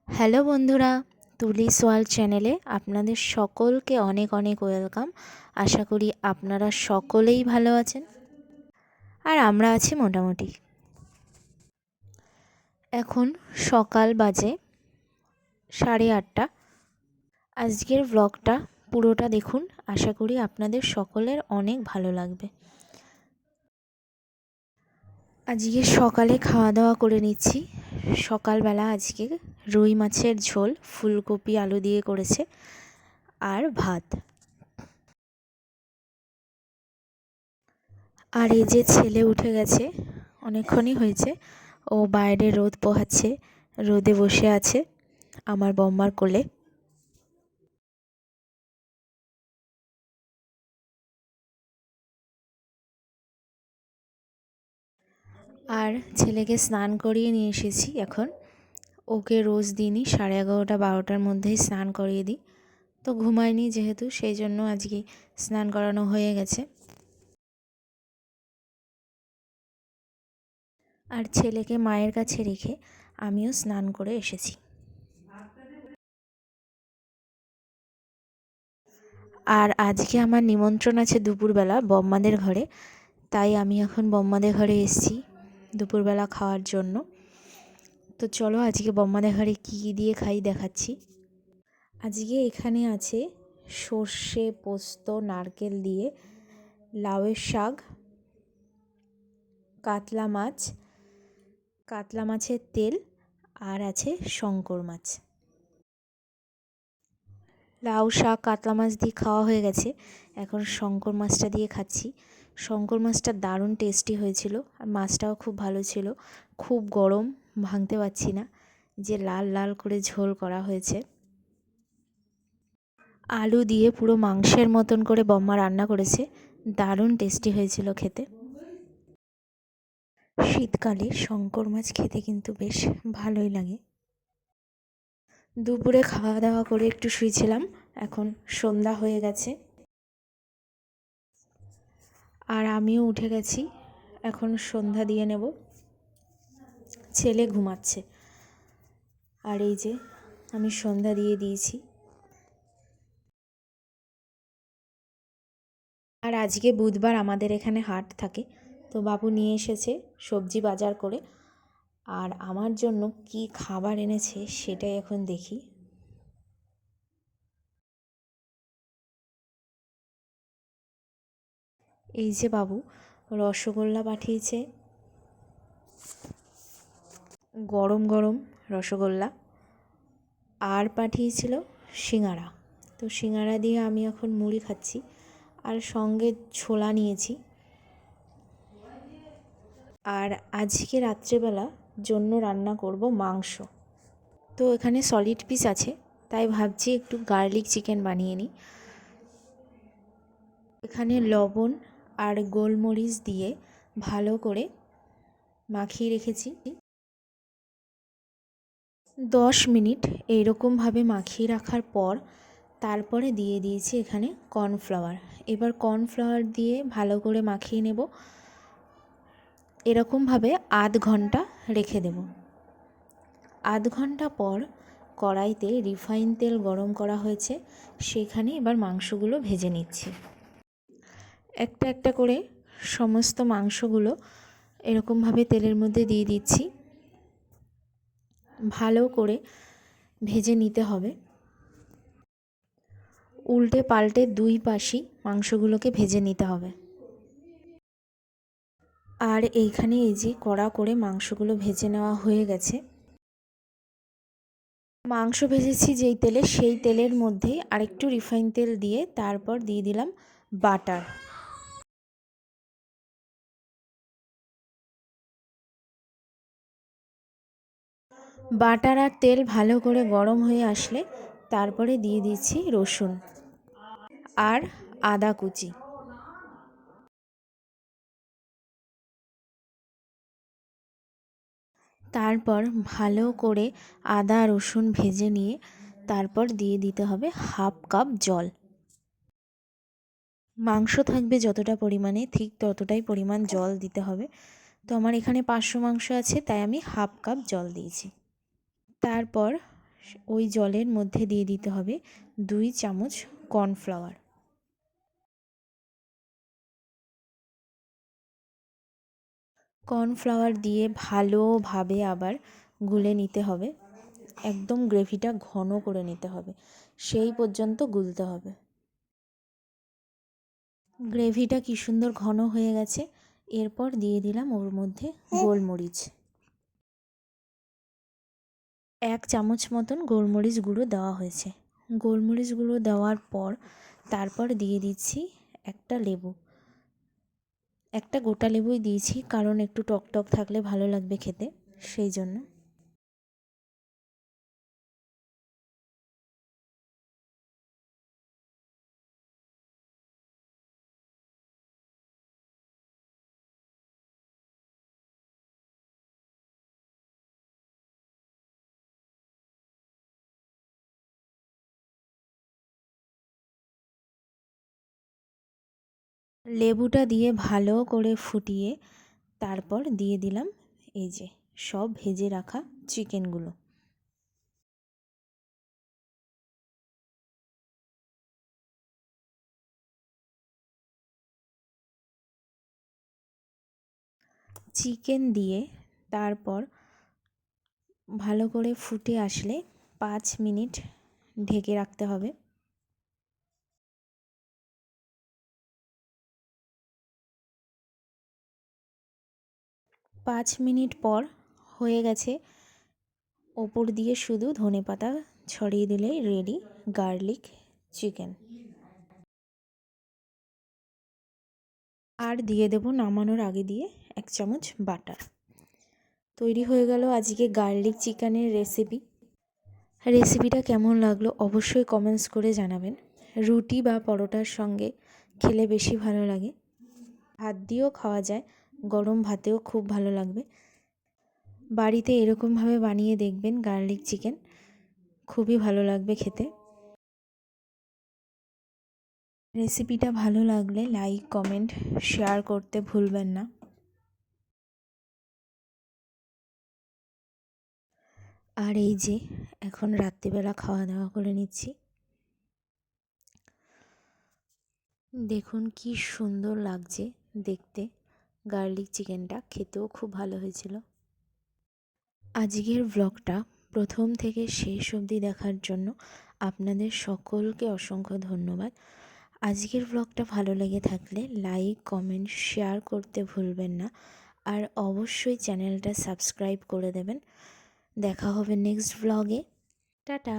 Hello বন্ধুরা, তুলিস world চ্যানেলে আপনাদের সকলকে অনেক অনেক ওয়েলকাম। আশা করি আপনারা সকলেই ভালো আছেন আর আমরা আছি মোটামুটি। এখন সকাল বাজে 8:30। আজকের ব্লগটা পুরোটা দেখুন, আশা করি আপনাদের সকলের অনেক ভালো লাগবে। আজকে সকালে খাওয়া দাওয়া করে নিচ্ছি। সকালবেলা আজকে রুই মাছের ঝোল ফুলকপি আলু দিয়ে করেছে আর ভাত। আর এই যে ছেলে উঠে গেছে, অনেকক্ষণই হয়েছে। ও বাইরে রোদ পোহাচ্ছে, রোদে বসে আছে আমার বম্মার কোলে। আর ছেলেকে স্নান করিয়ে নিয়ে এসেছি এখন। ওকে রোজ দিনই 11:30-12টার মধ্যেই স্নান করিয়ে দিই। তো ঘুমায়নি যেহেতু, সেই জন্য আজকে স্নান করানো হয়ে গেছে। আর ছেলেকে মায়ের কাছে রেখে আমিও স্নান করে এসেছি। আর আজকে আমার নিমন্ত্রণ আছে দুপুরবেলা বম্মাদের ঘরে, তাই আমি এখন বম্মাদের ঘরে এসেছি দুপুরবেলা খাওয়ার জন্য। তো চলো আজকে বম্মাদের ঘরে কী দিয়ে খাই দেখাচ্ছি। আজকে এখানে আছে সর্ষে পোস্ত নারকেল দিয়ে লাউয়ের শাক, কাতলা মাছ, কাতলা মাছের তেল, আর আছে শঙ্কর মাছ। লাউ শাক কাতলা মাছ দিয়ে খাওয়া হয়ে গেছে, এখন শঙ্কর মাছটা দিয়ে খাচ্ছি। শঙ্কর মাছটা দারুণ টেস্টি হয়েছিল আর মাছটাও খুব ভালো ছিল। খুব গরম, ভাঙতে পারছি না, যে লাল লাল করে ঝোল করা হয়েছে। আলু দিয়ে পুরো মাংসের মতন করে বম্মা রান্না করেছে, দারুণ টেস্টি হয়েছিল খেতে। শীতকালে শঙ্কর মাছ খেতে কিন্তু বেশ ভালোই লাগে। দুপুরে খাওয়া দাওয়া করে একটু শুয়েছিলাম, এখন সন্ধ্যা হয়ে গেছে আর আমিও উঠে গেছি, এখন সন্ধ্যা দিয়ে নেব। ছেলে ঘুমাচ্ছে আর এই যে আমি সন্ধ্যা দিয়ে দিয়েছি। আর আজকে বুধবার আমাদের এখানে হাট থাকে, তো বাবু নিয়ে এসেছে সবজি বাজার করে। আর আমার জন্য কি খাবার এনেছে সেটাই এখন দেখি। এই যে বাবু রসগোল্লা পাঠিয়েছে, গরম গরম রসগোল্লা, আর পাঠিয়েছিল সিঙাড়া। তো সিঙাড়া দিয়ে আমি এখন মুড়ি খাচ্ছি আর সঙ্গে ছোলা নিয়েছি। আর আজকে রাত্রেবেলা জন্য রান্না করব মাংস। তো এখানে সলিড পিস আছে, তাই ভাবছি একটু গার্লিক চিকেন বানিয়ে নিই। এখানে লবণ আর গোলমরিচ দিয়ে ভালো করে মাখিয়ে রেখেছি। 10 মিনিট এইরকমভাবে মাখিয়ে রাখার পর তারপরে দিয়ে দিয়েছি এখানে কর্নফ্লাওয়ার। এবার কর্নফ্লাওয়ার দিয়ে ভালো করে মাখিয়ে নেব, এরকমভাবে আধ ঘন্টা রেখে দেব। আধ ঘন্টা পর কড়াইতে রিফাইন তেল গরম করা হয়েছে, সেখানে এবার মাংসগুলো ভেজে নিচ্ছি। একটা একটা করে সমস্ত মাংসগুলো এরকমভাবে তেলের মধ্যে দিয়ে দিচ্ছি, ভালো করে ভেজে নিতে হবে। উল্টে পাল্টে দুই পাশই মাংসগুলোকে ভেজে নিতে হবে। আর এইখানে এই যে কড়া করে মাংসগুলো ভেজে নেওয়া হয়ে গেছে। মাংস ভেজেছি যেই তেলে, সেই তেলের মধ্যেই আরেকটু রিফাইন তেল দিয়ে তারপর দিয়ে দিলাম বাটার। বাটার আর তেল ভালো করে গরম হয়ে আসলে তারপরে দিয়ে দিচ্ছি রসুন আর আদা কুচি। তারপর ভালো করে আদা রসুন ভেজে নিয়ে তারপর দিয়ে দিতে হবে হাফ কাপ জল। মাংস থাকবে যতটা পরিমাণে ঠিক ততটাই পরিমাণ জল দিতে হবে। তো আমার এখানে 500 মাংস আছে, তাই আমি হাফ কাপ জল দিয়েছি। তারপর ওই জলের মধ্যে দিয়ে দিতে হবে 2 চামচ কর্নফ্লাওয়ার। কর্নফ্লাওয়ার দিয়ে ভালোভাবে আবার গুলে নিতে হবে, একদম গ্রেভিটা ঘন করে নিতে হবে, সেই পর্যন্ত গুলতে হবে। গ্রেভিটা কি সুন্দর ঘন হয়ে গেছে। এরপর দিয়ে দিলাম ওর মধ্যে গোলমরিচ, 1 চামচ মতন গোলমরিচ গুঁড়ো দেওয়া হয়েছে। গোলমরিচ গুঁড়ো দেওয়ার পর তারপর দিয়ে দিচ্ছি একটা লেবু, একটা গোটা লেবুই দিয়েছি, কারণ একটু টক টক থাকলে ভালো লাগবে খেতে, সেই জন্য। লেবুটা দিয়ে ভালো করে ফুটিয়ে তারপর দিয়ে দিলাম এই যে সব ভেজে রাখা চিকেনগুলো। চিকেন দিয়ে তারপর ভালো করে ফুটে আসলে 5 মিনিট ঢেকে রাখতে হবে। 5 মিনিট পর হয়ে গেছে, ওপর দিয়ে শুধু ধনেপাতা ছড়িয়ে দিলেই রেডি গার্লিক চিকেন। আর দিয়ে দেব নামানোর আগে দিয়ে 1 চামচ বাটার। তৈরি হয়ে গেল আজকে গার্লিক চিকেনের রেসিপি। রেসিপিটা কেমন লাগলো অবশ্যই কমেন্টস করে জানাবেন। রুটি বা পরোটার সঙ্গে খেলে বেশি ভালো লাগে, ভাত দিয়েও খাওয়া যায়, গরম ভাতেও খুব ভালো লাগবে। বাড়িতে এরকমভাবে বানিয়ে দেখবেন গার্লিক চিকেন, খুবই ভালো লাগবে খেতে। রেসিপিটা ভালো লাগলে লাইক কমেন্ট শেয়ার করতে ভুলবেন না। আর এই যে এখন রাত্রিবেলা খাওয়া দাওয়া করে নিচ্ছি। দেখুন কি সুন্দর লাগছে দেখতে, গার্লিক চিকেনটা খেতেও খুব ভালো হয়েছিল। আজকের ব্লগটা প্রথম থেকে শেষ অবধি দেখার জন্য আপনাদের সকলকে অসংখ্য ধন্যবাদ। আজকের ব্লগটা ভালো লেগে থাকলে লাইক কমেন্ট শেয়ার করতে ভুলবেন না, আর অবশ্যই চ্যানেলটা সাবস্ক্রাইব করে দেবেন। দেখা হবে নেক্সট ব্লগে। টাটা।